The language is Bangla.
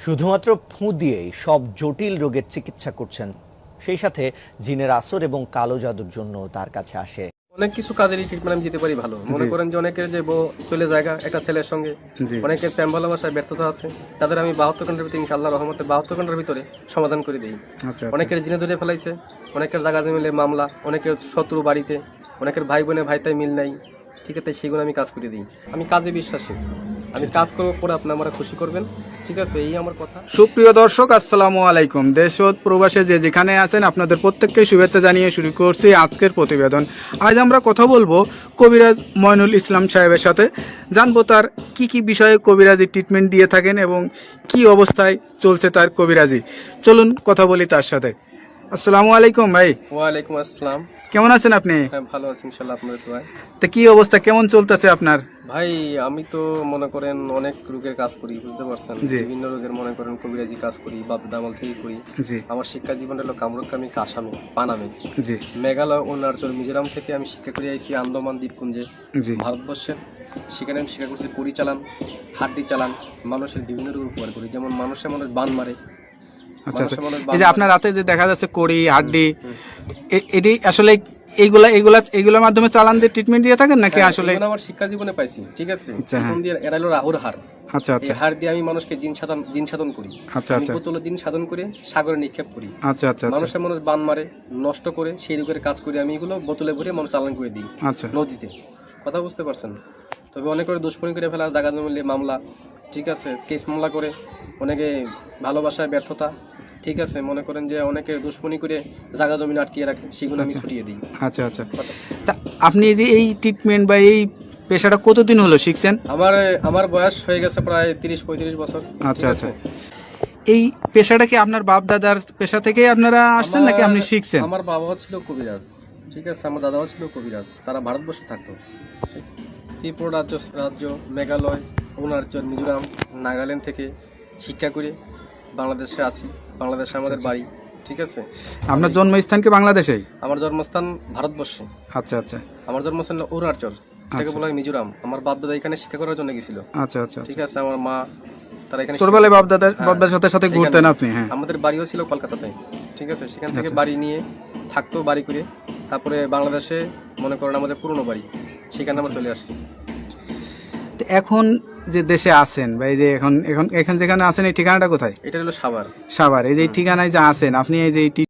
শুধুমাত্র ফু দিয়েই সব জটিল রোগের চিকিৎসা করছেন, সেই সাথে জিনের আসর এবং কালো জাদুর জন্য তার কাছে আসে। অনেক কিছু কাজেরই ট্রিটমেন্ট আমি দিতে পারি ভালো। মনে করেন যে অনেকের যে বউ চলে জায়গা একটা ছেলের সঙ্গে, অনেকের প্রেম ভালোবাসায় ব্যর্থতা আছে, তাদের আমি 72 ঘন্টার ভিতরে ইনশাআল্লাহ রহমতে 72 ঘন্টার ভিতরে সমাধান করে দিই। অনেকের জিনে ধরে ফেলাইছে, অনেকের জায়গা মিলে মামলা, অনেকের শত্রু বাড়িতে, অনেকের ভাই বোনে ভাইতাই মিল নাই, ঠিক আছে, সেগুলো আমি কাজ করে দিই। আমি কাজে বিশ্বাসী, আমি কাজ করবো পরে আপনি আমরা খুশি করবেন, ঠিক আছে, এই আমার কথা। সুপ্রিয় দর্শক, আসসালামু আলাইকুম। দেশ ও প্রবাসে যে যেখানে আছেন আপনাদের প্রত্যেককে শুভেচ্ছা জানিয়ে শুরু করছি আজকের প্রতিবেদন। আজ আমরা কথা বলবো কবিরাজ ময়নুল ইসলাম সাহেবের সাথে, জানবো তার কি কি বিষয়ে কবিরাজি ট্রিটমেন্ট দিয়ে থাকেন এবং কি অবস্থায় চলছে তার কবিরাজি। চলুন কথা বলি তার সাথে। আসসালামু আলাইকুম ভাই। ওয়ালাইকুম আসসালাম। কেমন আছেন আপনি? হ্যাঁ, ভালো আছি ইনশাআল্লাহ, আপনাদের দোয়ায়। তো কি অবস্থা, কেমন চলতেছে আপনার? ভাই আমি তো মনে করেন অনেক রোগের কাজ করি, বুঝতে পারছেন, বিভিন্ন রোগের মনে করেন কবিরাজি কাজ করি, বাপ দামাল থেকে করি। আমার শিক্ষা জীবন হলো কামরুকামি, আসামে, পানামে, মেঘালয়, অরুণাচল, মিজোরাম থেকে আমি শিক্ষা করে আইছি আন্দামান দ্বীপপুঞ্জে, ভারতবর্ষের। সেখানে আমি শিক্ষা করছি কড়ি চালান, হাড্ডি চালান, মানুষের বিভিন্ন রোগ উপকার করি, যেমন মানুষের মানুষ বান মারে। আচ্ছা আচ্ছা, এই যে আপনার রাতে যে দেখা যাচ্ছে কড়ি হাড্ডি, এটি আসলে এইগুলোর মাধ্যমে চালান দিয়ে ট্রিটমেন্ট দিয়ে থাকেন নাকি? আসলে আমার শিক্ষা জীবনে পাইছি, ঠিক আছে। এরা হলো রাহুর হার। আচ্ছা আচ্ছা, হার দিয়ে আমি মানুষকে জিন সাধন করি। আচ্ছা আচ্ছা, বোতল জিন সাধন করে সাগরে নিক্ষেপ করি। আচ্ছা আচ্ছা, মানুষের মানুষ বান মারে, নষ্ট করে, সেই রোগের কাজ করি আমি। এগুলো বোতলে ভরে মানুষ চালান করে দিই নদীতে। কথা বুঝতে পারছেন? তবে অনেক করে দুষ্কর্মী করে ফেলা, জায়গা মিলে মামলা, ঠিক আছে, কেস মামলা করে, অনেকে ভালোবাসায় ব্যর্থতা, ঠিক আছে, মনে করেন যে অনেকে দুশ্মনী করে জায়গা জমি আটকিয়ে রাখে, সেগুলো আমি ছুটিয়ে দিই। আচ্ছা আচ্ছা, তা আপনি যে এই ট্রিটমেন্ট বা এই পেশাটা কতদিন হলো শিখছেন? আমার বয়স হয়ে গেছে প্রায় 30-35 বছর। আচ্ছা আচ্ছা, এই পেশাটা কি আপনার বাপ দাদার পেশা থেকে আপনারা আসছেন নাকি আপনি শিখছেন? আমার বাবাও ছিল কবিরাজ, ঠিক আছে, আমার দাদাও ছিল কবিরাজ। তারা ভারতবর্ষে থাকতো, ত্রিপুরা রাজ্য, মেঘালয়, অরুণাচল, মিজোরাম, নাগাল্যান্ড থেকে শিক্ষা করে বাংলাদেশে আসি। বাংলাদেশে আমাদের বাড়ি, ঠিক আছে। আপনার জন্মস্থান কি বাংলাদেশেই? আমার জন্মস্থান ভারতবর্ষে। আচ্ছা আচ্ছা, আমার জন্মস্থান অরুণাচল, থেকে বলা হয় মিজোরাম। আমার বাপ দাদা এখানে শিক্ষা করার জন্য গেছিল। আচ্ছা আচ্ছা, ঠিক আছে। আমার মা, তারা এখানে ছোটবেলায় বাপ দাদার সাথে ঘুরতেন আপনি? হ্যাঁ, আমাদের বাড়িও ছিল কলকাতাতে, ঠিক আছে। সেখান থেকে বাড়ি নিয়ে থাকতো, বাড়ি করে তারপরে বাংলাদেশে মনে করেন আমাদের পুরনো বাড়ি, সেখানে আমরা চলে আসছি। এখন যে দেশে আছেন বা এই যে এখন যেখানে আছেন, এই ঠিকানাটা কোথায়? এটা হলো সাভার। সাভার, এই যে ঠিকানায় যে আছেন আপনি, এই যে